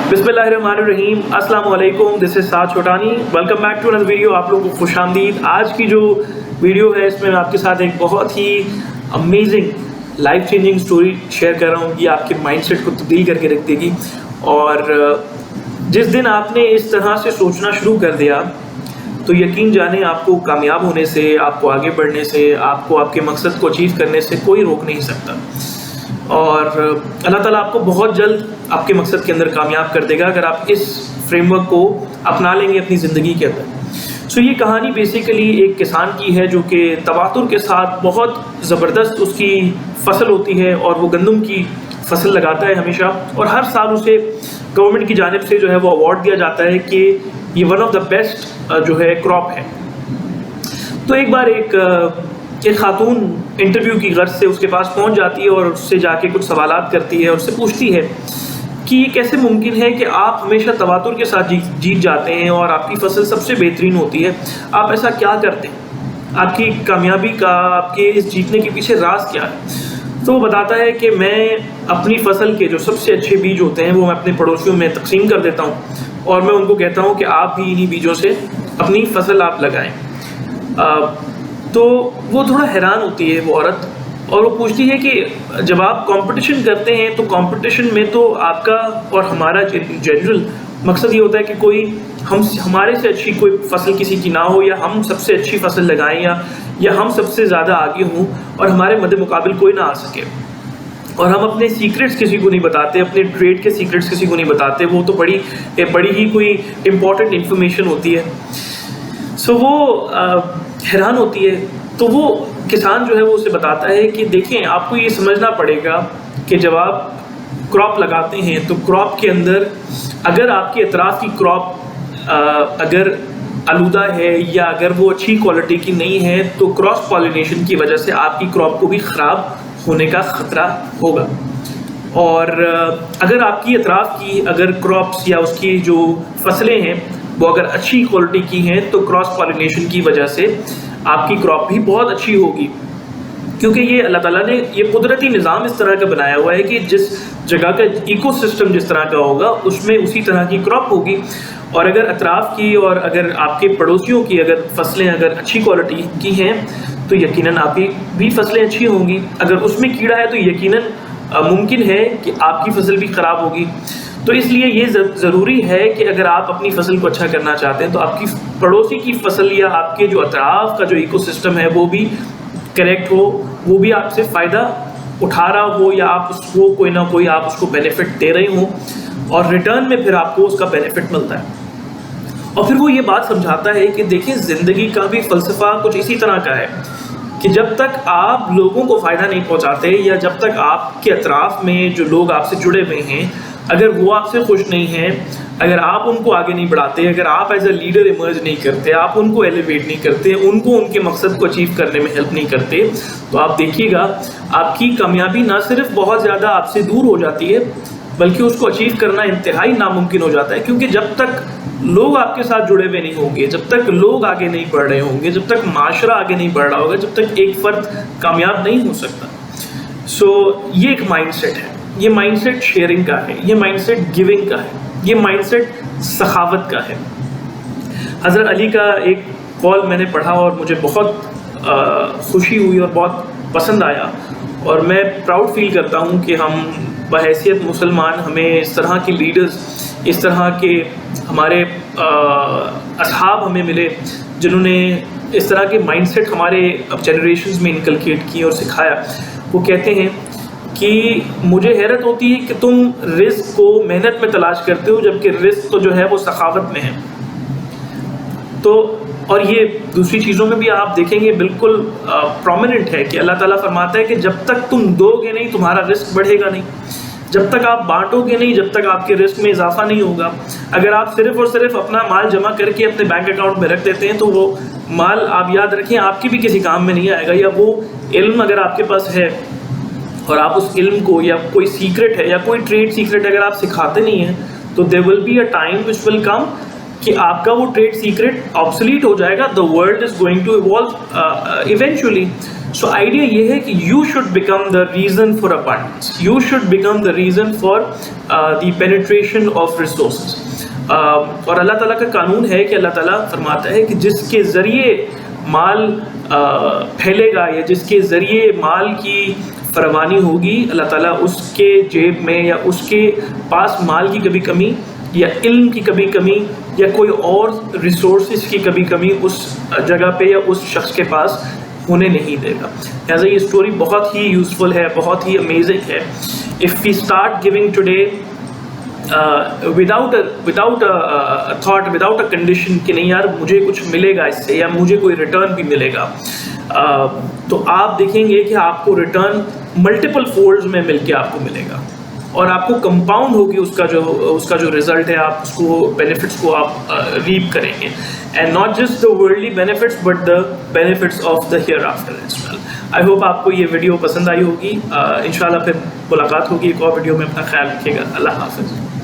बिस्मिल्लाहिर्रहमानिर्रहीम, अस्सलाम वालेकुम, this is Saad Chhotani. Welcome back to another video. आप लोगों को खुश आमदीद। आज की जो वीडियो है इसमें मैं आपके साथ एक बहुत ही amazing life changing story share कर रहा हूँ। ये आपके माइंडसेट को तब्दील करके रख देगी। और जिस दिन आपने इस तरह से सोचना शुरू कर दिया तो यकीन जाने आपको कामयाब होने से, आपको आगे बढ़ने से, आपको आपके मकसद को अचीव करने से कोई रोक नहीं सकता। और अल्लाह ताला आपको बहुत जल्द आपके मकसद के अंदर कामयाब कर देगा अगर आप इस फ्रेमवर्क को अपना लेंगे अपनी ज़िंदगी के अंदर। सो ये कहानी बेसिकली एक किसान की है जो कि तवातुर के साथ बहुत ज़बरदस्त उसकी फसल होती है और वो गंदम की फसल लगाता है हमेशा, और हर साल उसे गवर्नमेंट की जानिब से जो है वो अवार्ड दिया जाता है कि ये वन ऑफ द बेस्ट जो है क्रॉप है। तो एक बार एक खातून इंटरव्यू की गर्ज से उसके पास पहुंच जाती है और उससे जाके कुछ सवालात करती है और उससे पूछती है कि ये कैसे मुमकिन है कि आप हमेशा तवातुर के साथ जीत जाते हैं और आपकी फसल सबसे बेहतरीन होती है, आप ऐसा क्या करते हैं, आपकी कामयाबी का, आपके इस जीतने के पीछे राज क्या है। तो वो बताता है कि मैं अपनी फसल के जो सबसे अच्छे बीज होते हैं वो मैं अपने पड़ोसियों में तकसीम कर देता हूँ और मैं उनको कहता हूँ कि आप भी इन्हीं बीजों से अपनी फसल आप लगाएं। तो वो थोड़ा हैरान होती है वो औरत, और वो पूछती है कि जब आप कंपटीशन करते हैं तो कंपटीशन में तो आपका और हमारा जनरल मकसद ये होता है कि कोई हमारे से अच्छी कोई फसल किसी की ना हो, या हम सबसे अच्छी फसल लगाएं, या हम सबसे ज़्यादा आगे हों और हमारे मद्दे मुकाबिल कोई ना आ सके। और हम अपने सीक्रेट्स किसी को नहीं बताते, अपने ट्रेड के सीक्रेट्स किसी को नहीं बताते, वो तो बड़ी ही कोई इम्पॉर्टेंट इन्फॉर्मेशन होती है। सो वो हैरान होती है। तो वो किसान जो है वो उसे बताता है कि देखें, आपको ये समझना पड़ेगा कि जब आप क्रॉप लगाते हैं तो क्रॉप के अंदर अगर आपके अतराफ़ की क्रॉप अगर आलूदा है या अगर वो अच्छी क्वालिटी की नहीं है तो क्रॉस पॉलिनेशन की वजह से आपकी क्रॉप को भी ख़राब होने का ख़तरा होगा। और अगर आपकी अतराफ़ की अगर क्रॉप्स या उसकी जो फसलें हैं वो अगर अच्छी क्वालिटी की हैं तो क्रॉस पॉलिनेशन की वजह से आपकी क्रॉप भी बहुत अच्छी होगी, क्योंकि ये अल्लाह ताला ने ये कुदरती निज़ाम इस तरह का बनाया हुआ है कि जिस जगह का इकोसिस्टम जिस तरह का होगा उसमें उसी तरह की क्रॉप होगी। और अगर अतराफ़ की और अगर आपके पड़ोसियों की अगर फसलें अगर अच्छी क्वालिटी की हैं तो यकीनन आपकी भी फसलें अच्छी होंगी। अगर उसमें कीड़ा है तो यकीनन मुमकिन है कि आपकी फसल भी ख़राब होगी। तो इसलिए ये ज़रूरी है कि अगर आप अपनी फसल को अच्छा करना चाहते हैं तो आपकी पड़ोसी की फसल या आपके जो अतराफ़ का जो इकोसिस्टम है वो भी करेक्ट हो, वो भी आपसे फ़ायदा उठा रहा हो, या आप उसको कोई ना कोई आप उसको बेनिफिट दे रहे हो और रिटर्न में फिर आपको उसका बेनिफिट मिलता है। और फिर वो ये बात समझाता है कि देखिए, ज़िंदगी का भी फ़लसफ़ा कुछ इसी तरह का है कि जब तक आप लोगों को फ़ायदा नहीं पहुँचाते या जब तक आपके अतराफ़ में जो लोग आपसे जुड़े हुए हैं अगर वो आपसे खुश नहीं हैं, अगर आप उनको आगे नहीं बढ़ाते, अगर आप एज अ लीडर इमर्ज नहीं करते, आप उनको एलिवेट नहीं करते, उनको उनके मकसद को अचीव करने में हेल्प नहीं करते, तो आप देखिएगा आपकी कामयाबी ना सिर्फ बहुत ज़्यादा आपसे दूर हो जाती है बल्कि उसको अचीव करना इंतहाई नामुमकिन हो जाता है। क्योंकि जब तक लोग आपके साथ जुड़े हुए नहीं होंगे, जब तक लोग आगे नहीं बढ़ रहे होंगे, जब तक माशरा आगे नहीं बढ़ रहा होगा, जब तक एक फ़र्द कामयाब नहीं हो सकता। सो ये एक माइंडसेट है, ये माइंडसेट शेयरिंग का है, ये माइंडसेट गिविंग का है, ये माइंडसेट सखावत का है। हज़रत अली का एक कौल मैंने पढ़ा और मुझे बहुत खुशी हुई और बहुत पसंद आया, और मैं प्राउड फील करता हूँ कि हम बहैसियत मुसलमान हमें इस तरह के लीडर्स, इस तरह के हमारे असहाब हमें मिले जिन्होंने इस तरह के माइंडसेट हमारे जनरेशन्स में इनकलकेट किए और सिखाया। वो कहते हैं कि मुझे हैरत होती है कि तुम रिस्क को मेहनत में तलाश करते हो जबकि रिस्क तो जो है वो सखावत में है। तो और ये दूसरी चीज़ों में भी आप देखेंगे बिल्कुल प्रोमिनेंट है कि अल्लाह ताला फरमाता है कि जब तक तुम दोगे नहीं तुम्हारा रिस्क बढ़ेगा नहीं, जब तक आप बांटोगे नहीं, जब तक आपके रिस्क में इजाफा नहीं होगा। अगर आप सिर्फ और सिर्फ अपना माल जमा करके अपने बैंक अकाउंट में रख देते हैं तो वो माल आप याद रखें आपकी भी किसी काम में नहीं आएगा। या वो इल्म अगर आपके पास है और आप उस इल्म को, या कोई सीक्रेट है या कोई ट्रेड सीक्रेट अगर आप सिखाते नहीं हैं तो there will be a time which will come कि आपका वो ट्रेड सीक्रेट ऑब्सोलीट हो जाएगा। The world is going to evolve eventually. So idea یہ ہے کہ you should become the reason for abundance, you should become the reason for the penetration of resources. اور اللہ تعالیٰ کا قانون ہے کہ اللہ تعالیٰ فرماتا ہے کہ جس کے ذریعے مال پھیلے گا یا جس کے ذریعے مال کی فراوانی ہوگی, اللہ تعالیٰ اس کے جیب میں یا اس کے پاس مال کی کبھی کمی یا علم کی کبھی کمی یا کوئی اور ریسورسز کی کبھی کمی اس جگہ پہ یا اس شخص کے پاس ہونے نہیں دے گا. لہٰذا یہ اسٹوری بہت ہی یوزفل ہے, بہت ہی امیزنگ ہے. If we start giving today without a thought, without a condition کہ نہیں یار مجھے کچھ ملے گا اس سے یا مجھے کوئی ریٹرن بھی ملے گا, تو آپ دیکھیں گے کہ آپ کو ریٹرن ملٹیپل فولڈز میں مل کے آپ کو ملے گا اور آپ کو کمپاؤنڈ ہوگی اس کا جو رزلٹ ہے, آپ اس کو بینیفٹس کو آپ ریپ کریں گے. And not just the worldly benefits but the benefits of the hereafter as well. I hope آپ کو یہ ویڈیو پسند آئی ہوگی. انشاءاللہ پھر ملاقات ہوگی ایک اور ویڈیو میں. اپنا خیال رکھیے گا. اللہ حافظ.